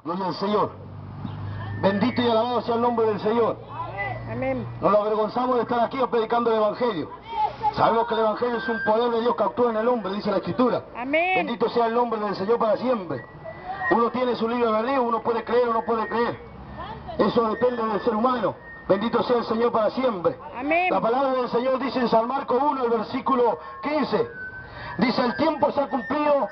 Gloria al Señor. Bendito y alabado sea el nombre del Señor. Amén. No nos avergonzamos de estar aquí predicando el Evangelio. Sabemos que el Evangelio es un poder de Dios que actúa en el hombre, dice la Escritura. Amén. Bendito sea el nombre del Señor para siempre. Uno tiene su libre albedrío, uno puede creer o no puede creer. Eso depende del ser humano. Bendito sea el Señor para siempre. Amén. La palabra del Señor dice en San Marcos 1, el versículo 15. Dice, el tiempo se ha cumplido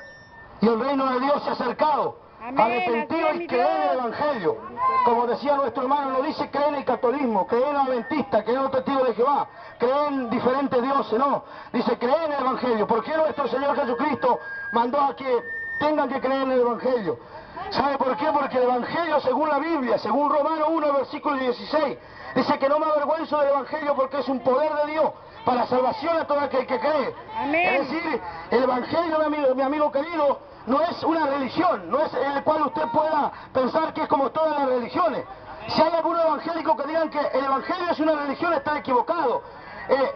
y el reino de Dios se ha acercado. Amén. Arrepentidos y creed en el Evangelio. Como decía nuestro hermano, no dice creer en el catolicismo, creer en el adventista, creer en los testigos de Jehová, creer en diferentes dioses, no. Dice creer en el Evangelio. ¿Por qué nuestro Señor Jesucristo mandó a que tengan que creer en el Evangelio? ¿Sabe por qué? Porque el Evangelio, según la Biblia, según Romanos 1, versículo 16, dice que no me avergüenzo del Evangelio porque es un poder de Dios para salvación a todo aquel que cree. Amén. Es decir, el Evangelio, mi amigo querido, no es una religión, no es en el cual usted pueda pensar que es como todas las religiones. Si hay algunos evangélicos que digan que el Evangelio es una religión, está equivocado.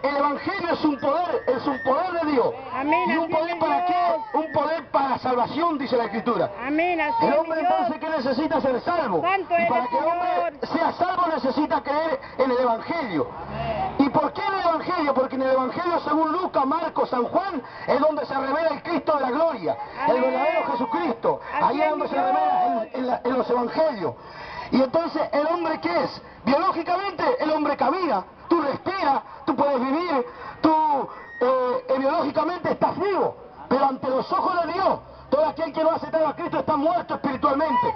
El Evangelio es un poder de Dios. Amén. ¿Y un poder para qué? Un poder para salvación, dice la Escritura. Amén. Así El es, hombre mi Dios. entonces que necesita ser salvo. Santo Y para eres, que el hombre Señor. sea salvo necesita creer en el Evangelio. ¿Y por qué en el Evangelio? Porque en el Evangelio, según Lucas, Marcos, San Juan, es donde se revela el Cristo de la gloria, el Amén. verdadero Jesucristo. Así Ahí es es, donde mi se Dios. revela en los Evangelios. Y entonces, ¿el hombre qué es? Biológicamente, el hombre camina, tú respiras, tú puedes vivir, tú biológicamente estás vivo. Pero ante los ojos de Dios, todo aquel que no ha aceptado a Cristo está muerto espiritualmente.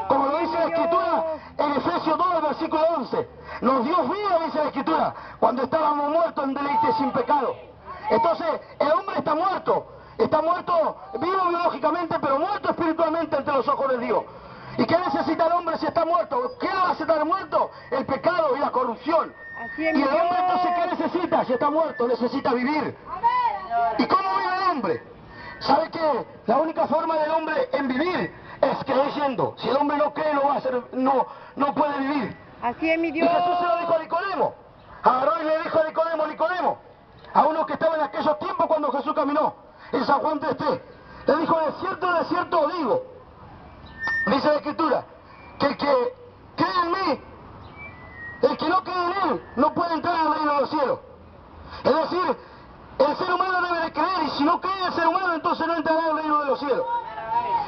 Como lo dice la Escritura en Efesios 2, versículo 11. Nos dio vida, dice la Escritura, cuando estábamos muertos en deleite sin pecado. Entonces, el hombre está muerto vivo biológicamente, pero muerto espiritualmente ante los ojos de Dios. ¿Y qué necesita el hombre si está muerto? ¿Qué lo hace estar muerto? El pecado y la corrupción. Así es, Y mi el hombre Dios. entonces, ¿qué necesita? Si está muerto, necesita vivir. ¿Y cómo vive el hombre? ¿Sabe qué? La única forma del hombre en vivir es creyendo. Si el hombre no cree, no va a ser, no puede vivir. Así es, mi Y Dios. Jesús se lo dijo a Nicodemo. Agarró y le dijo a Nicodemo, a uno que estaba en aquellos tiempos cuando Jesús caminó, en San Juan 3:3. Le dijo, de cierto os digo, dice la Escritura, que el que cree en mí, el que no cree en él, no puede entrar al reino de los cielos. Es decir, el ser humano debe de creer, y si no cree el ser humano, entonces no entrará al reino de los cielos.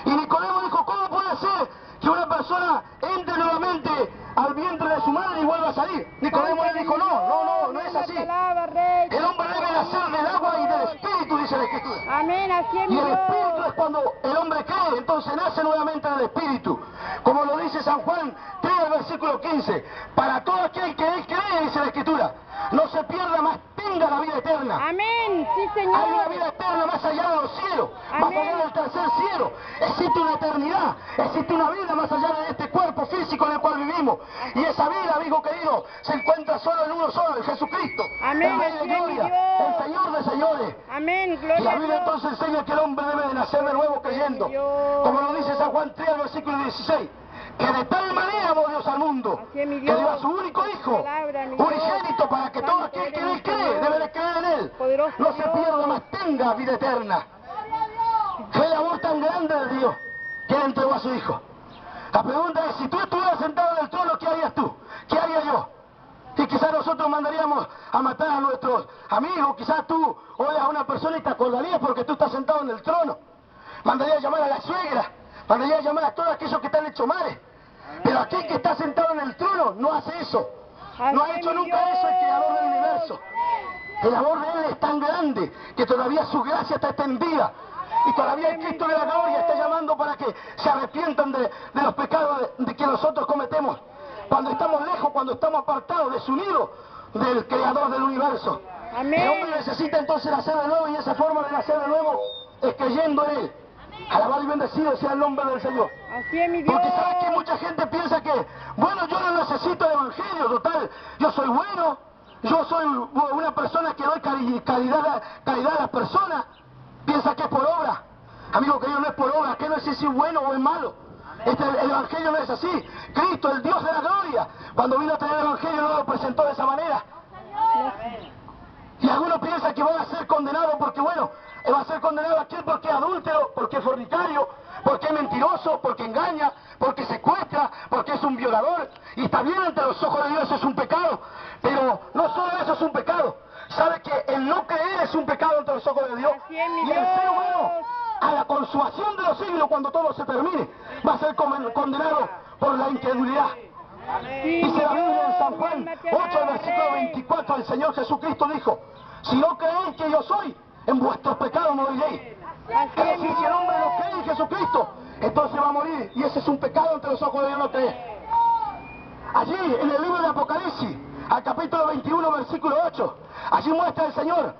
Y Nicodemo dijo, ¿cómo puede ser que una persona entre nuevamente al vientre de su madre y vuelva a salir? Nicodemo le dijo, no es así. El hombre debe nacer del agua y del espíritu, dice la Escritura. Amén. Así es, mi Y el Dios. espíritu es cuando el hombre cree, entonces nace nuevamente en el espíritu. Como lo dice San Juan 3, versículo 15. Para todo aquel que él cree, dice la Escritura, no se pierda, más tenga la vida eterna. Amén. Sí, Hay una Señor. vida eterna más allá de los cielos, más Amén. allá del tercer cielo. Existe una eternidad, existe una vida más allá de este cuerpo físico en el cual vivimos. Y esa vida, amigo querido, se encuentra solo en uno solo, en Jesucristo. Amén. El Rey de Así es, mi gloria, Dios. el Señor de señores. Amén. Y Gloria la a Biblia Dios. entonces enseña que el hombre debe de nacer de nuevo creyendo. Dios. Como lo dice San Juan 3, versículo 16. Que de tal manera amó Dios al mundo, Así es, mi que Dios. dio a su único hijo, Palabra, mi Dios. unigénito, para que todo Santo aquel que en eres, él cree, Señor. debe de creer en él, Poderoso no se Dios. pierda, mas tenga vida eterna. Fue el amor tan grande de Dios que él entregó a su hijo. La pregunta es, si tú estuvieras sentado en el trono, ¿qué harías tú? ¿Qué haría yo? Y quizás nosotros mandaríamos a matar a nuestros amigos, quizás tú oyes a una persona y te acordarías porque tú estás sentado en el trono. Mandarías a llamar a la suegra, mandarías a llamar a todos aquellos que están hechos males. Pero aquel que está sentado en el trono no hace eso. No ha hecho nunca eso el creador del universo. El amor de él es tan grande que todavía su gracia está extendida. Y todavía el Cristo de la gloria está llamando para que se arrepientan de los pecados de que nosotros cometemos. Cuando estamos lejos, cuando estamos apartados, desunidos del creador del universo. Amén. El hombre necesita entonces nacer de nuevo, y esa forma de nacer de nuevo es creyendo en él. Alabado y bendecido sea el nombre del Señor. Así es, mi Dios. Porque sabes que mucha gente piensa que, bueno, yo no necesito el evangelio, total, yo soy bueno, yo soy una persona que doy caridad a las personas. Piensa que es por obra. Amigo querido, no es por obra, que no es si es bueno o es malo. El evangelio no es así. Cristo, el Dios de la gloria, cuando vino a traer el evangelio no lo presentó de esa manera. Y algunos piensan que van a ser condenados porque, bueno, va a ser condenado aquel porque es adúltero, porque es fornicario, porque es mentiroso, porque engaña, porque se un violador, y está bien ante los ojos de Dios, eso es un pecado, pero no solo eso es un pecado, sabe que el no creer es un pecado ante los ojos de Dios, Así es, mi y el Dios. ser humano, a la consumación de los siglos, cuando todo se termine, va a ser condenado por la incredulidad. Sí, Dice la mi Biblia en Dios, San mi Juan alma te 8, alaba, versículo Rey. 24, el Señor Jesucristo dijo: si no creéis que yo soy, en vuestros pecados moriréis. Así Es es, mi decir, si el hombre no Dios. cree en Jesucristo, entonces va a morir, y ese es un pecado ante los ojos de Dios no creer. Allí, en el libro de Apocalipsis, al capítulo 21, versículo 8, allí muestra el Señor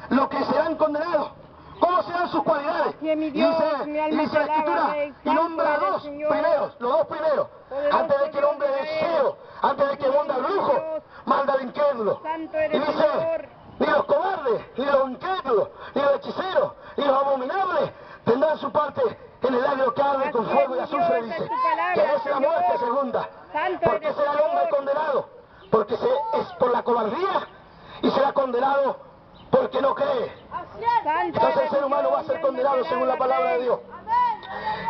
lo que serán condenados, cómo serán sus cualidades. Así es, mi Y Dios, dice, mi y alma dice te la alaba, Escritura, Rey. y nombra a Santo los eres, Señor. primeros, los dos primeros, Poderoso antes de que el hombre Dios de deseo, antes de que el hombre brujo, Dios. manda al incrédulo. Santo Y eres, dice, Señor. ni los cobardes, ni los incrédulos, ni los hechiceros, ni los abominables tendrán su parte en el lago que arde con Así fuego y es, mi azufre, Dios, esa dice, es tu palabra, que es la Señor. muerte segunda. Santo Porque eres, será el hombre Señor. condenado, porque es por la cobardía, y será condenado porque no cree. Santo Entonces el eres, ser humano Dios, va a ser mi alma condenado te según la alaba, palabra de Rey. Dios.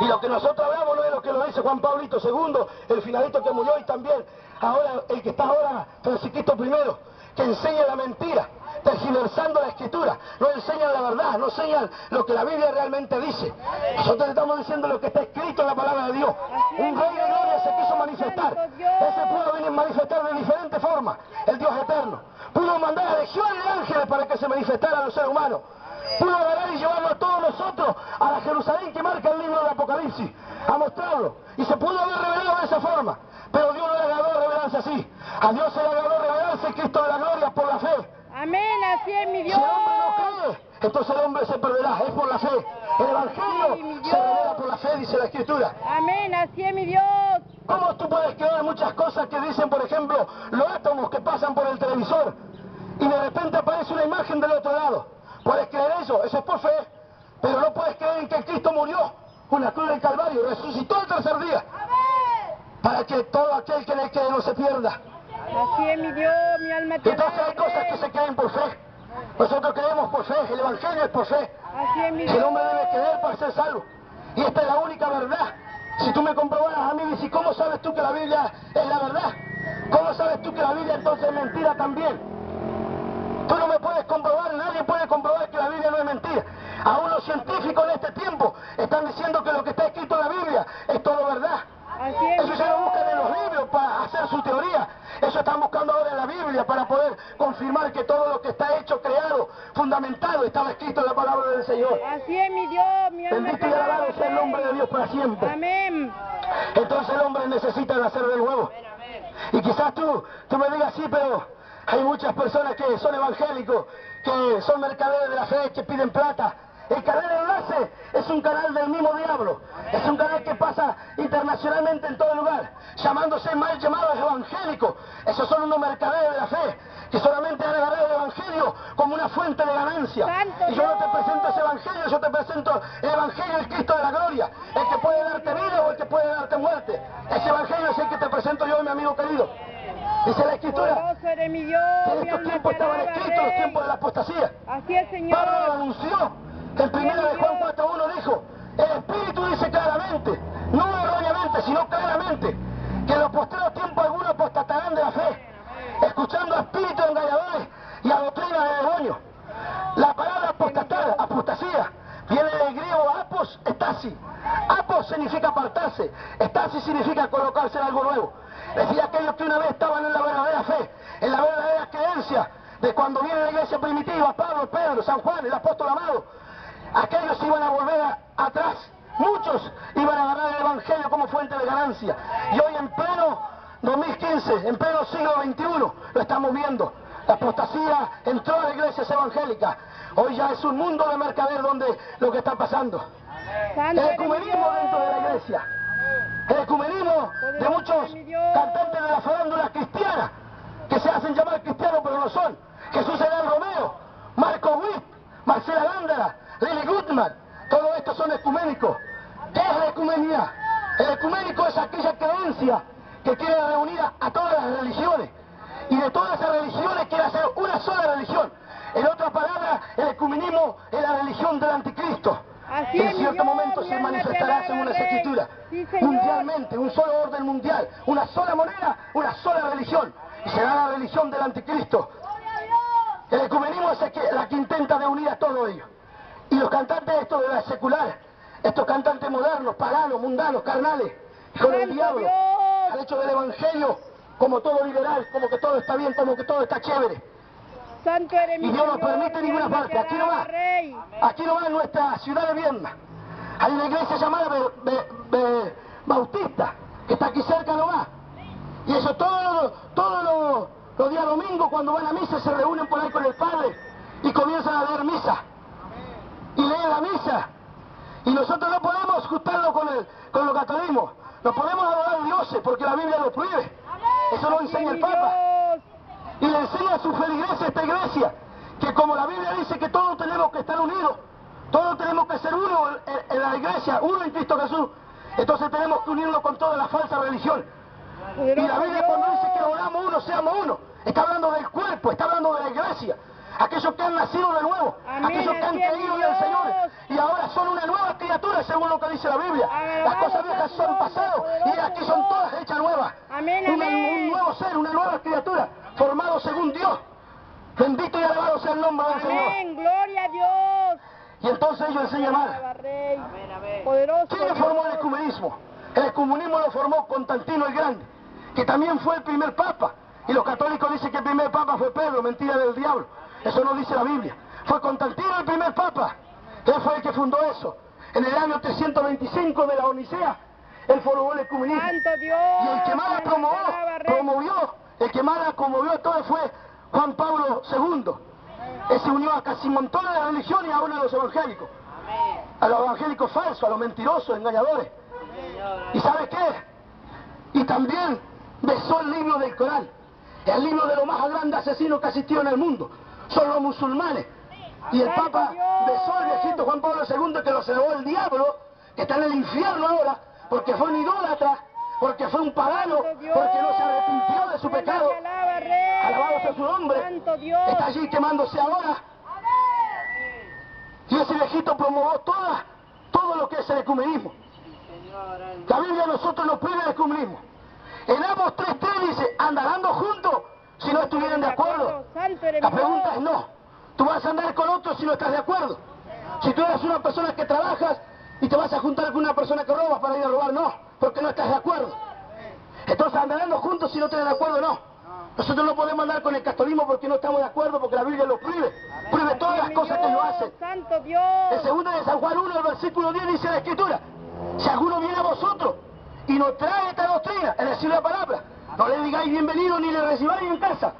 Y lo que nosotros hablamos no es lo que lo dice Juan Pablito II, el finalito que murió, y también ahora el que está ahora, Francisquito I, que enseña la mentira, tergiversando la escritura, no enseñan la verdad, no enseñan lo que la Biblia realmente dice. Nosotros estamos diciendo lo que está escrito en la palabra de Dios. Un rey de gloria se quiso manifestar. Ese pudo venir a manifestar de diferentes formas, el Dios eterno. Pudo mandar a legiones de ángeles para que se manifestaran a los seres humanos. Pudo agarrar y llevarnos a todos nosotros a la Jerusalén que marca el libro del Apocalipsis, a mostrarlo. Y se pudo haber revelado de esa forma. Pero Dios no le agradó revelarse así. A Dios se le agradó revelarse en Cristo de la gloria por la fe. Amén, así es, mi Si Dios. el hombre no cree, entonces el hombre se perderá, es por la fe. El Evangelio Sí, mi Dios. se revela por la fe, dice la Escritura. Amén, así es, mi Dios. ¿Cómo tú puedes creer muchas cosas que dicen, por ejemplo, los átomos que pasan por el televisor y de repente aparece una imagen del otro lado? ¿Puedes creer eso? Eso es por fe. Pero no puedes creer en que Cristo murió con la cruz del Calvario, resucitó el tercer día, para que todo aquel que le cree no se pierda. Así es, mi Dios, mi alma te Entonces alaba, hay cosas que Rey. se creen por fe. Nosotros creemos por fe, el Evangelio es por fe. Así es, mi El Dios. hombre debe creer para ser salvo. Y esta es la única verdad. Si tú me comprobaras a mí, dices, ¿cómo sabes tú que la Biblia es la verdad? ¿Cómo sabes tú que la Biblia entonces es mentira también? Tú no me puedes comprobar, nadie puede comprobar que la Biblia no es mentira. Aún los científicos en este tiempo están diciendo que lo que está escrito en la Biblia es todo verdad. Así es, mi Ellos ya no buscan en los Dios. libros para hacer su teoría. Ellos están buscando ahora en la Biblia para poder confirmar que todo lo que está hecho, creado, fundamentado, estaba escrito en la palabra del Señor. Así es, mi Dios, mi alma Bendito te y alaba, alabado sea el nombre de Rey. Dios para siempre. Amén. Entonces el hombre necesita nacer de nuevo. Y quizás tú me digas, sí, pero hay muchas personas que son evangélicos, que son mercaderes de la fe, que piden plata. El canal de Enlace es un canal del mismo diablo. Es un canal que pasa internacionalmente en todo lugar, llamándose mal llamados evangélicos. Esos son unos mercaderes de la fe, que solamente han agarrado el evangelio como una fuente de ganancia. ¡Santo Y yo no te Dios! presento ese evangelio, yo te presento el evangelio del Cristo de la gloria, el que puede darte vida o el que puede darte muerte. Ese evangelio es el que te presento yo, mi amigo querido. Dice la Escritura Poderoso eres mi Dios, que en mi estos alma tiempos te estaban alaba, escritos los Rey. tiempos de la apostasía. Así es, Señor. Pablo lo anunció. En 1 de Juan 4.1 dijo, el Espíritu dice claramente, no erróneamente, sino claramente, que en los postreros tiempos algunos apostatarán de la fe, escuchando a espíritus engañadores y a doctrinas de demonios. La palabra apostatar, apostasía, viene del griego apos, estasi. Apos significa apartarse, estasi significa colocarse en algo nuevo. Es decir, aquellos que una vez estaban en la verdadera fe, en la verdadera creencia, de cuando viene la iglesia primitiva, Pablo, Pedro, San Juan, el apóstol amado, aquellos iban a volver atrás, muchos iban a agarrar el evangelio como fuente de ganancia. Y hoy en pleno 2015, en pleno siglo XXI, lo estamos viendo. La apostasía entró a las iglesias evangélicas. Hoy ya es un mundo de mercader donde lo que está pasando. Santo El eres mi ecumenismo Dios. dentro de la iglesia. El ecumenismo de muchos cantantes de la farándula cristiana, que se hacen llamar cristianos pero no son. Jesús Edén Romeo, Marco Witt, Marcela Gándara, Lily Goodman, todos estos son ecuménicos. ¿Qué es la ecumenía? El ecuménico es aquella creencia que quiere reunir a todas las religiones, y de todas esas religiones quiere hacer una sola religión. En otras palabras, el ecumenismo es la religión del anticristo. Así En es, mi cierto Dios, momento mi se alma te manifestará alaba, según las Rey. Escrituras. Sí, Señor. Mundialmente, un solo orden mundial, una sola moneda, una sola religión. Y será la religión del anticristo. El ecumenismo es la que intenta de unir a todo ello. Y los cantantes estos de la secular, estos cantantes modernos, paganos, mundanos, carnales, con el Santo diablo, Dios. han hecho del evangelio como todo liberal, como que todo está bien, como que todo está chévere. Santo eres mi Y Dios no Señor, permite mi ninguna alma parte. te Aquí alaba, nomás, Rey. aquí nomás en nuestra ciudad de Viedma, hay una iglesia llamada Bautista, que está aquí cerca nomás. Y eso todos los días domingos cuando van a misa se reúnen por ahí con el Padre y comienzan a leer misa. Y leen la misa. Y nosotros no podemos juntarlo con los catolicismos. No podemos adorar dioses porque la Biblia lo prohíbe. Eso lo Así es, enseña el mi Papa. Dios. Y le enseña a su feligreses esta iglesia, que como la Biblia dice que todos tenemos que estar unidos, todos tenemos que ser uno en la iglesia, uno en Cristo Jesús, entonces tenemos que unirnos con toda la falsa religión. Y la Poderoso Biblia cuando dice que Dios. oramos uno, seamos uno, está hablando del cuerpo, está hablando de la iglesia, aquellos que han nacido de nuevo, Amén, aquellos que han así es, creído en Dios. el Señor y ahora son una nueva criatura según lo que dice la Biblia. Las cosas viejas son pasado y aquí son todas hechas nuevas. Amén, Un amén. nuevo ser, una nueva criatura, formado según Dios. Bendito y alabado sea el nombre del Señor. Amén, gloria a Dios. Y entonces ellos enseñan mal. Alaba, Rey. Poderoso ¿Quién formó el Dios. ecumenismo? El ecumenismo lo formó Constantino el Grande, que también fue el primer papa. Y los católicos dicen que el primer papa fue Pedro, mentira del diablo. Eso no dice la Biblia. Fue Constantino el primer papa. Él fue el que fundó eso. En el año 325 de la Odisea, él formó el ecumenismo. Santo Dios. Y el que más la promovió, el que más la conmovió todo fue Juan Pablo II. Él se unió a casi montones de religiones y aún a los evangélicos. A los evangélicos falsos, a los mentirosos, engañadores. ¿Y sabe qué? Y también besó el libro del Corán, el libro de los más grandes asesinos que asistió en el mundo. Son los musulmanes. Y el Papa besó al viejito Juan Pablo II, que lo celebró el diablo, que está en el infierno ahora, porque fue un idólatra, porque fue un pagano, porque no se arrepintió de su pecado. Alabado sea su nombre. Santo Dios. Está allí quemándose ahora. Y ese viejito promovió todo lo que es el ecumenismo. La Biblia a nosotros nos prohíbe el ecumenismo. En Amos 3:3 dice, andarán juntos si no estuvieran de acuerdo. Santo eres La Dios. pregunta es no. Tú vas a andar con otros si no estás de acuerdo. Si tú eres una persona que trabajas y te vas a juntar con una persona que roba para ir a robar, no, porque no estás de acuerdo. Entonces andarán juntos si no estás de acuerdo, no. Nosotros no podemos andar con el catolicismo porque no estamos de acuerdo, porque la Biblia lo prohíbe. Prohíbe todas las cosas que ellos hacen. Santo Dios. En 2 de San Juan 1, el versículo 10 dice la Escritura, si alguno viene a vosotros y nos trae esta doctrina, es decir, la palabra, no le digáis bienvenido ni le recibáis en casa,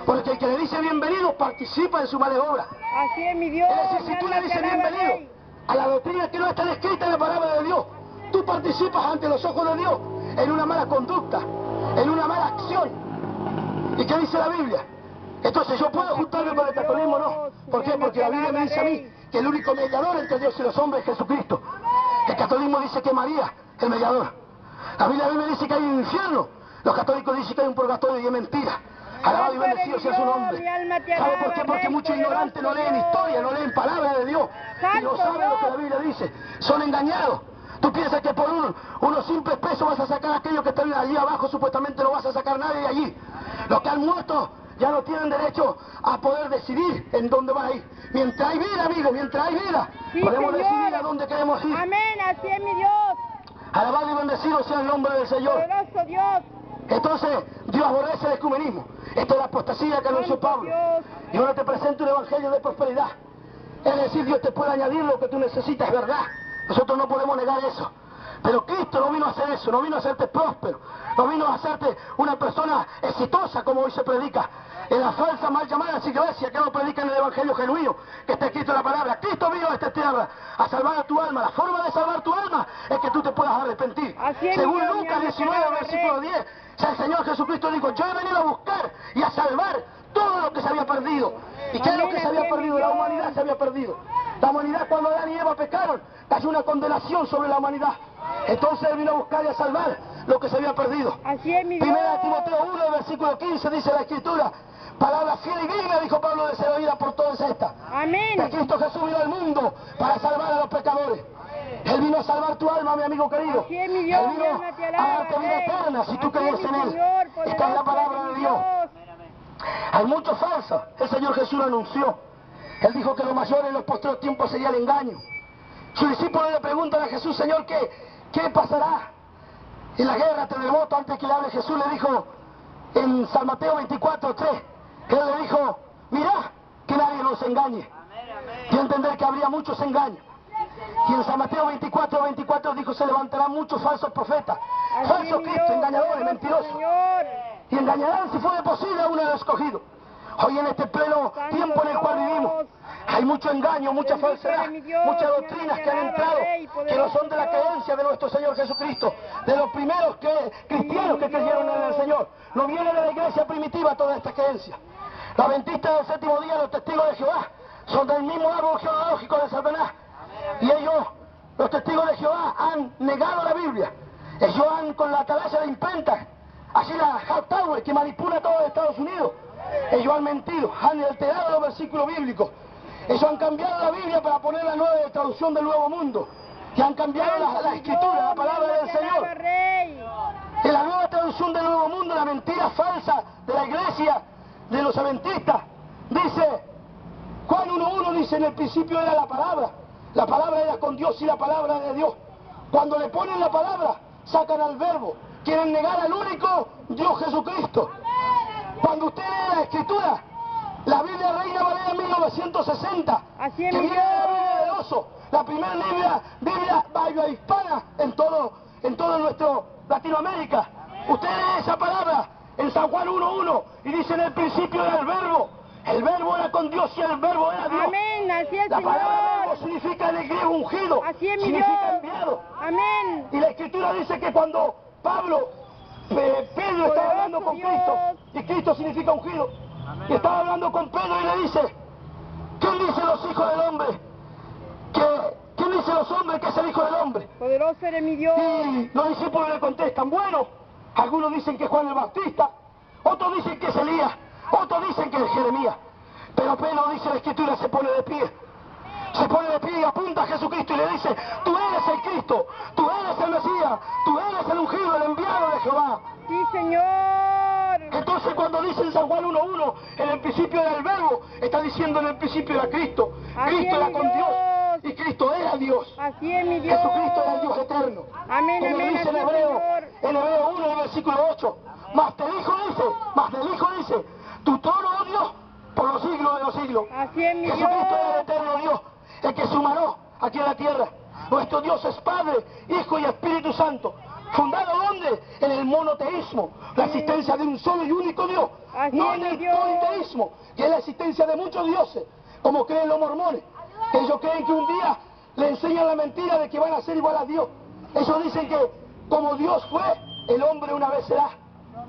porque el que le dice bienvenido participa en su mala obra. Así es mi Dios. Es decir, si tú le dices bienvenido a la doctrina que no está escrita en la palabra de Dios, tú participas ante los ojos de Dios en una mala conducta, en una mala acción. ¿Y qué dice la Biblia? Entonces yo puedo juntarme con el catolicismo, no. ¿Por qué? Porque la Biblia me dice a mí que el único mediador entre Dios y los hombres es Jesucristo. El catolicismo dice que María es el mediador. La Biblia dice que hay un infierno. Los católicos dicen que hay un purgatorio y es mentira. Alabado y bendecido sea su nombre. ¿Sabe por qué? Porque muchos ignorantes no leen historia, no leen palabra de Dios. Y no saben lo que la Biblia dice. Son engañados. Tú piensas que por unos simples pesos vas a sacar aquello que están allí abajo, supuestamente no vas a sacar nadie de allí. Los que han muerto ya no tienen derecho a poder decidir en dónde van a ir. Mientras hay vida, amigos, mientras hay vida, Sí, podemos Señor. decidir a dónde queremos ir. Amén, así es mi Dios. Alabado y bendecido sea el nombre del Señor. Poderoso Dios. Entonces, Dios aborrece el ecumenismo. Esto es la apostasía que anunció Santo Pablo. Dios. Y ahora te presento un evangelio de prosperidad. Es decir, Dios te puede añadir lo que tú necesitas, es verdad. Nosotros no podemos negar eso. Pero Cristo no vino a hacer eso, no vino a hacerte próspero, no vino a hacerte una persona exitosa como hoy se predica en las falsas mal llamadas iglesias que no predican el evangelio genuino, que está escrito en la palabra. Cristo vino a esta tierra a salvar a tu alma. La forma de salvar tu alma es que tú te puedas arrepentir. Así es, Según mi Dios, Lucas mi 19, alma, versículo Rey. 10, el Señor Jesucristo dijo, yo he venido a buscar y a salvar todo lo que se había perdido. ¿Y qué es lo que se había Amén, perdido? mi La Dios. humanidad se había perdido. La humanidad, cuando Adán y Eva pecaron, cayó una condenación sobre la humanidad. Entonces Él vino a buscar y a salvar lo que se había perdido. Así es mi Dios. Primera de Timoteo 1, versículo 15, dice la Escritura, Palabra fiel y digna, dijo Pablo, de ser oída por todas estas. Amén. Que Cristo Jesús vino al mundo para salvar a los pecadores. Él vino a salvar tu alma, mi amigo querido. Así es, mi Dios, Él vino mi alma te a alaba, darte vida Rey. eterna si tú Así crees es, en mi Él. Señor, Esta es la poderoso palabra eres de mi Dios. Dios. Hay muchos falsos. El Señor Jesús lo anunció. Él dijo que lo mayor en los postreros tiempos sería el engaño. Sus discípulos le preguntan a Jesús, Señor, ¿qué pasará? En la guerra, terremoto, antes que le hable Jesús, le dijo en San Mateo 24:3, que él le dijo, mirá, que nadie nos engañe. Y entender que habría muchos engaños. Y en San Mateo 24:24 dijo, se levantarán muchos falsos profetas, Así falsos es, mi Cristos, Dios, engañadores, poderoso mentirosos. Señor. Y engañarán, si fuere posible, a uno de los escogidos. Hoy en este pleno Santo tiempo en el cual Dios. vivimos, hay mucho engaño, mucha Bendito falsedad, eres mi Dios, muchas mi doctrinas alma que han te alaba, entrado, Rey, que no son de la poderoso Dios. creencia de nuestro Señor Jesucristo, de los primeros cristianos que Sí, creyeron en el Dios. Señor. No viene de la iglesia primitiva toda esta creencia. Los adventistas del séptimo día, los testigos de Jehová, son del mismo árbol genealógico de Satanás. Y ellos, los testigos de Jehová, han negado la Biblia. Ellos han, con la atalaya de imprenta, así la Hightower, que manipula todo Estados Unidos, ellos han mentido, han alterado los versículos bíblicos. Ellos han cambiado la Biblia para poner la nueva traducción del Nuevo Mundo. Y han cambiado la escritura, la palabra del Señor. En la nueva traducción del Nuevo Mundo, la mentira falsa de la iglesia, de los adventistas, dice, Juan 1:1 dice, en el principio era la palabra era con Dios y la palabra de Dios. Cuando le ponen la palabra, sacan al verbo, quieren negar al único Dios Jesucristo. Cuando usted lee la escritura, la Biblia Reina Valera 1960, Así es, que mi viene de la Dios. Biblia del Oso, la primera Biblia hispana en todo nuestro Latinoamérica. Usted lee esa palabra en San Juan 1:1 y dice, en el principio era el verbo era con Dios y el verbo era Dios. Amén, así es, La palabra verbo Señor. significa en el griego ungido, Así es, mi Dios. significa enviado. Amén. Y la escritura dice que cuando Pedro estaba hablando con Cristo, y Cristo significa ungido, y estaba hablando con Pedro y le dice, ¿quién dice los hijos del hombre? ¿Quién dice los hombres que es el hijo del hombre? Poderoso eres mi Dios. Y los discípulos le contestan, bueno, algunos dicen que es Juan el Bautista, otros dicen que es Elías, otros dicen que es Jeremías. Pero Pedro, dice la escritura, se pone de pie y apunta a Jesucristo y le dice, tú eres el Cristo, tú eres el Mesías, tú eres el ungido, el enviado de Jehová. Sí, Señor. Entonces cuando dice en San Juan 1:1, en el principio era el verbo, está diciendo en el principio era Cristo. Así Cristo es, era mi con Dios. Dios y Cristo era Dios. Así es, mi Dios. Jesucristo era el Dios eterno. Amén, Como amén, dice en así es, Hebreo, Señor. en Hebreo 1, en el versículo 8, mas del Hijo dice, tu trono, oh Dios, por los siglos de los siglos. Así es, mi Jesucristo Dios. era el eterno Dios, el que se humanó aquí en la tierra. Nuestro Dios es Padre, Hijo y Espíritu Santo. ¿Fundado dónde? En el monoteísmo, la existencia de un solo y único Dios. Así No es, en el mi Dios. politeísmo, que es la existencia de muchos dioses, como creen los mormones. Ellos creen que un día le enseñan la mentira de que van a ser igual a Dios. Ellos dicen que como Dios fue, el hombre una vez será.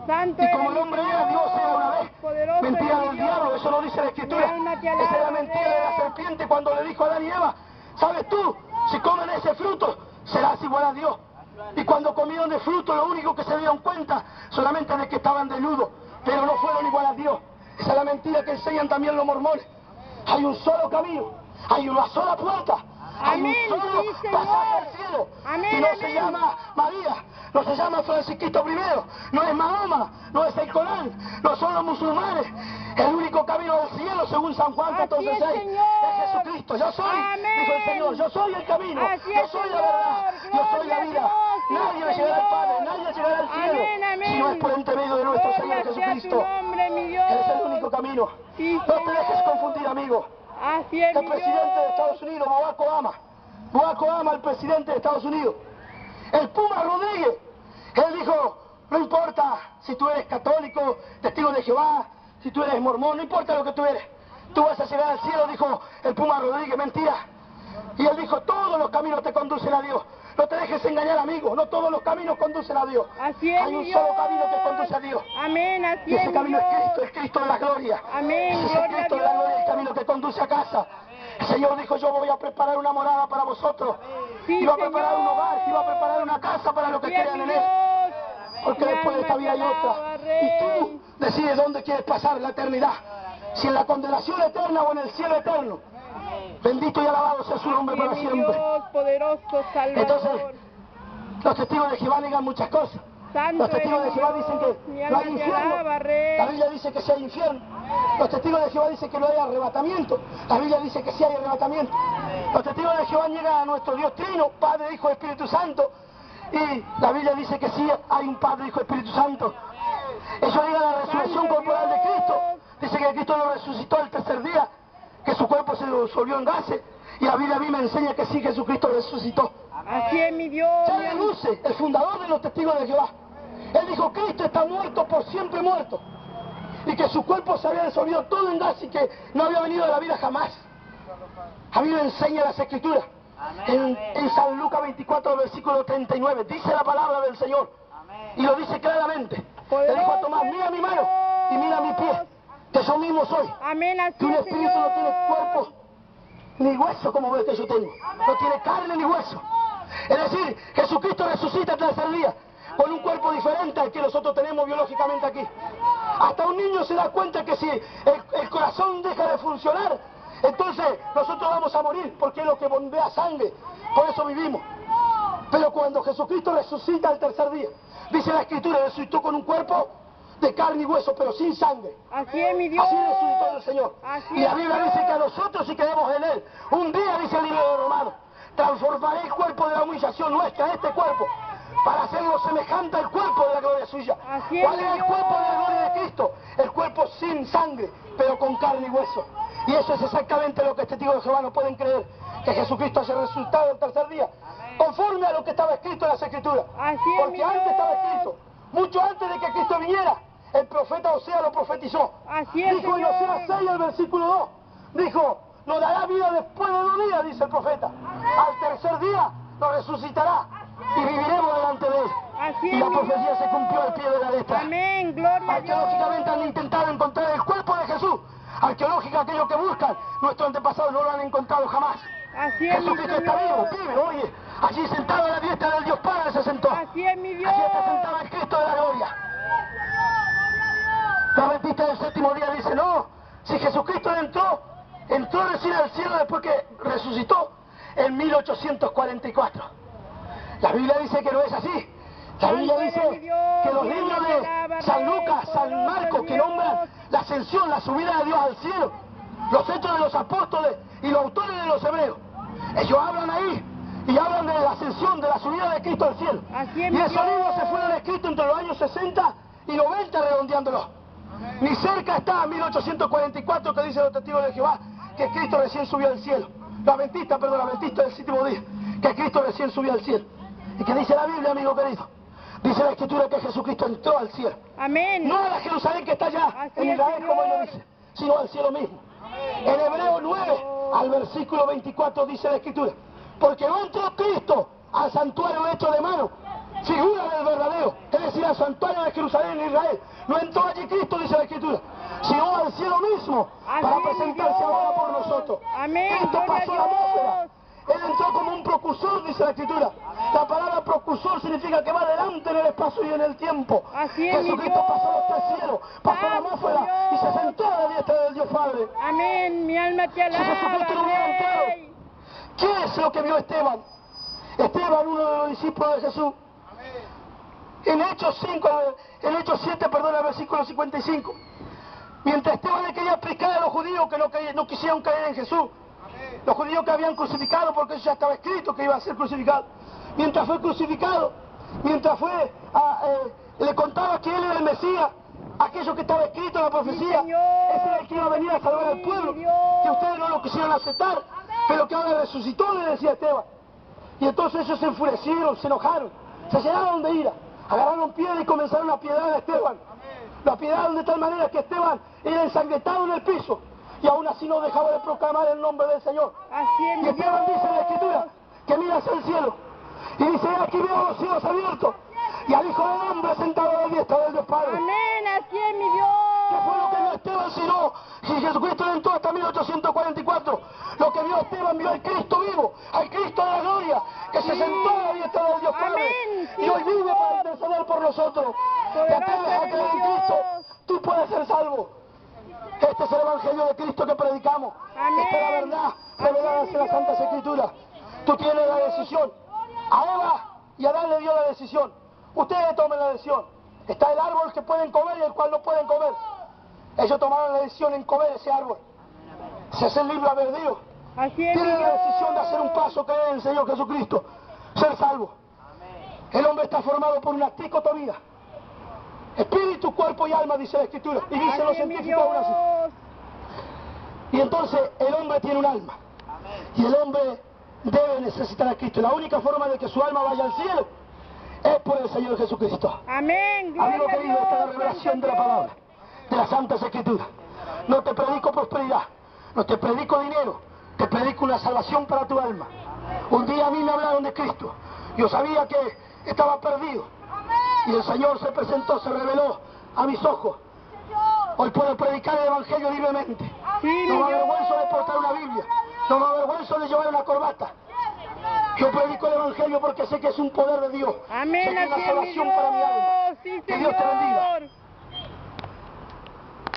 Santo Y eres como el mi hombre era Dios, era una vez. Poderoso Mentira eres del mi Dios. diablo, eso lo dice la Escritura. Mi alma te Esa es la alaba, mentira de la Rey. serpiente cuando le dijo a Adán y Eva, ¿sabes tú? Si comen ese fruto, serás igual a Dios. Y cuando comieron de fruto, lo único que se dieron cuenta solamente de que estaban desnudos, pero no fueron igual a Dios. Esa es la mentira que enseñan también los mormones. Hay un solo camino, hay una sola puerta, hay Amén, un solo sí, Señor. pasaje al cielo. Amén, Y no amén. se llama María, no se llama Francisquito I, no es Mahoma, no es el Corán, no son los musulmanes. El único camino al cielo, según San Juan Así es, 14:6, Señor. es Jesucristo. Yo soy, Amén. dijo el Señor, yo soy el camino, Así yo es, soy la Señor. verdad, yo soy la Gloria a vida. Dios, sí, Nadie llegará al Padre, nadie llegará al cielo, Amén, amén. si no es por intermedio de nuestro Señor Gloria sea tu Jesucristo. nombre, mi Dios. Él es el único camino. Sí, No te dejes Señor. confundir, amigo. Así es, El mi presidente de Dios. Estados Unidos, Barack Obama, el presidente de Estados Unidos. El Puma Rodríguez, él dijo, no importa si tú eres católico, testigo de Jehová, si tú eres mormón, no importa lo que tú eres. Tú vas a llegar al cielo, dijo el Puma Rodríguez, mentira. Y él dijo, todos los caminos te conducen a Dios. No te dejes engañar, amigo, no todos los caminos conducen a Dios. Así es, Hay mi un Dios. solo camino que conduce a Dios. Amén, así Y es, ese mi camino Dios. es Cristo de la gloria. Amén, Ese es gloria a Cristo de la gloria, el Dios. camino que conduce a casa. El Señor dijo, yo voy a preparar una morada para vosotros. Sí, Iba a preparar un Señor. hogar, iba a preparar una casa para los que Así es, crean mi en Él. Dios. porque Mi después de esta alma vida te hay otra. alaba, Y Rey. tú decides dónde quieres pasar la eternidad. Si en la condenación eterna o en el cielo eterno. Bendito y alabado sea su nombre Así es para mi siempre. Dios, poderoso Entonces, Salvador. los testigos de Jehová negan muchas cosas. Santo Los testigos de eres Jehová Dios, dicen que mi no alma hay te infierno. alaba, Rey. La Biblia dice que sí hay infierno. Los testigos de Jehová dicen que no hay arrebatamiento. La Biblia dice que sí hay arrebatamiento. Los testigos de Jehová niegan a nuestro Dios Trino, Padre, Hijo y Espíritu Santo. Y la Biblia dice que sí hay un Padre, Hijo y Espíritu Santo. Ellos niegan la resurrección Santo corporal de Dios. Cristo. Dice que Cristo lo resucitó el tercer día, que su cuerpo se disolvió en gases. Y la Biblia a mí me enseña que sí, Jesucristo resucitó. Así es mi Dios. Charles Luce, el fundador de los testigos de Jehová, él dijo: Cristo está muerto, por siempre muerto, y que su cuerpo se había disolvido todo en gas y que no había venido de la vida jamás. A mí me enseña las Escrituras. En San Lucas 24, versículo 39, dice la palabra del Señor, y lo dice claramente. Le dijo a Tomás: mira mi mano y mira mi pie, que yo mismo soy. Amén, así Que un es, espíritu Señor. no tiene cuerpo ni hueso como ves que yo tengo. No tiene carne ni hueso. Es decir, Jesucristo resucita el tercer día con un cuerpo diferente al que nosotros tenemos biológicamente aquí. Hasta un niño se da cuenta que si el corazón deja de funcionar, entonces nosotros vamos a morir, porque es lo que bombea sangre. Por eso vivimos. Pero cuando Jesucristo resucita el tercer día, dice la Escritura, resucitó con un cuerpo de carne y hueso, pero sin sangre. Así es mi Dios. Así resucitó el Señor. Así Y la es, Biblia Dios. dice que a nosotros, si creemos en Él, un día, dice el libro de Romanos, transformaré el cuerpo de la humillación nuestra, este cuerpo, para hacerlo semejante al cuerpo de la gloria suya. Así es, ¿Cuál es el Dios. cuerpo de la gloria de Cristo? El cuerpo sin sangre, pero con carne y hueso. Y eso es exactamente lo que este testigos de Jehová no pueden creer, que Jesucristo haya resucitado el tercer día, conforme a lo que estaba escrito en las Escrituras. Así es, Porque mi antes Dios. estaba escrito, mucho antes de que Cristo viniera, el profeta Oseas lo profetizó. Así es, Dijo en Señor. Oseas 6, el versículo 2, dijo: nos dará vida después de 2 días, dice el profeta. Al tercer día nos resucitará y viviremos delante de él. Así Y es, la mi profecía Dios. se cumplió al pie de la letra. Amén, gloria a Dios. Arqueológicamente han intentado encontrar el cuerpo de Jesús. Arqueológica, aquellos que buscan, nuestros antepasados no lo han encontrado jamás. Así es, mi Jesucristo está vivo, Señor. vive, oye, allí sentado a la diestra del Dios Padre se sentó. Así es, mi Dios. Allí está sentado el Cristo de la gloria. La Adventista del séptimo día dice: no, si Jesucristo entró recién al cielo después que resucitó en 1844. La Biblia dice que no es así. La Biblia dice que los libros de San Lucas, San Marcos, que nombran la ascensión, la subida de Dios al cielo, los hechos de los apóstoles y los autores de los hebreos, ellos hablan ahí y hablan de la ascensión, de la subida de Cristo al cielo. Así es, Y mi esos Dios. libros se fueron escritos entre los años 60 y 90, redondeándolos. Ni cerca está 1844, que dicen los testigos de Jehová, que Cristo recién subió al cielo. La Adventista del séptimo día, que Cristo recién subió al cielo. ¿Y qué dice la Biblia, amigo querido? Dice la Escritura que Jesucristo entró al cielo. Amén. No a la Jerusalén que está allá Así en es, Israel, como Señor. ellos dicen, sino al cielo mismo. En Hebreo 9, al versículo 24, dice la Escritura: porque no entró Cristo al santuario hecho de mano, figura del verdadero, es decir, al santuario de Jerusalén en Israel. No entró allí Cristo, dice la Escritura, sino al cielo mismo, para Así es, mi presentarse Dios. ahora por nosotros. Amén, Cristo gloria a pasó la Dios. atmósfera. Él entró como un precursor, dice la Escritura. La palabra precursor significa que va adelante en el espacio y en el tiempo. Así es, mi Jesucristo Dios. pasó los 3 cielos, pasó la Santo atmósfera y se Dios. sentó a la diestra del Dios Padre. Amén, mi alma te Si Jesucristo no hubiera alaba, entrado, Rey. ¿qué es lo que vio Esteban? Esteban, uno de los discípulos de Jesús. En Hechos 7, el versículo 55. Mientras Esteban le quería explicar a los judíos que no quisieron creer en Jesús, los judíos que habían crucificado, porque eso ya estaba escrito que iba a ser crucificado. Mientras fue crucificado, le contaba que él era el Mesías, aquello que estaba escrito en la profecía, Señor. ese era el que iba a venir a salvar al pueblo, Sí, Dios. que ustedes no lo quisieron aceptar, pero que ahora resucitó, le decía Esteban. Y entonces ellos se enfurecieron, se enojaron, se llenaron de ira, agarraron piedra y comenzaron a apedrear a Esteban. Lo apedrearon de tal manera que Esteban era ensangrentado en el piso, y aún así no dejaba de proclamar el nombre del Señor. Así es, Y mi Esteban dice en la Dios. Escritura que mira hacia el cielo y dice: aquí veo los cielos abiertos y al Hijo del Hombre sentado a la diestra del Dios Padre. Amén, así es, mi Dios. ¿Qué fue lo que vio Esteban si no? Si Jesucristo entró hasta 1844, lo que vio Esteban, vio al Cristo vivo, al Cristo de la gloria, que se sentó a la diestra del Dios Padre Amén, y hoy vive Señor. para interceder por nosotros. Te atreves a creer en Cristo, tú puedes ser salvo. Este es el Evangelio de Cristo que predicamos. Amén. Esta es la verdad revelada en las Santas Escrituras. Tú tienes la decisión. A Eva y a Adán le dio la decisión. Ustedes tomen la decisión. Está el árbol que pueden comer y el cual no pueden comer. Ellos tomaron la decisión en comer ese árbol. Se hace el libre albedrío. Así es, mi Tienen la decisión de Dios. hacer un paso, creer en el Señor Jesucristo, ser salvo. El hombre está formado por una tricotomía. Espíritu, cuerpo y alma, dice la Escritura. Y dicen los Así es, mi científicos aún así. Dios. Y entonces el hombre tiene un alma. Y el hombre debe necesitar a Cristo. La única forma de que su alma vaya al cielo es por el Señor Jesucristo. Amén. Amigo Gloria a querido, esta es la Dios. revelación de la palabra, de las Santas Escrituras. No te predico prosperidad, no te predico dinero, te predico una salvación para tu alma. Un día a mí me hablaron de Cristo. Yo sabía que estaba perdido. Y el Señor se presentó, se reveló a mis ojos. Hoy puedo predicar el Evangelio libremente. Sí, No mi me avergüenzo de Dios. portar una Biblia. No me avergüenzo de llevar una corbata. Yo predico el Evangelio porque sé que es un poder de Dios. Amén. Sé que es Así una es, mi salvación para mi alma. Dios. Sí, Que Dios te bendiga. Señor.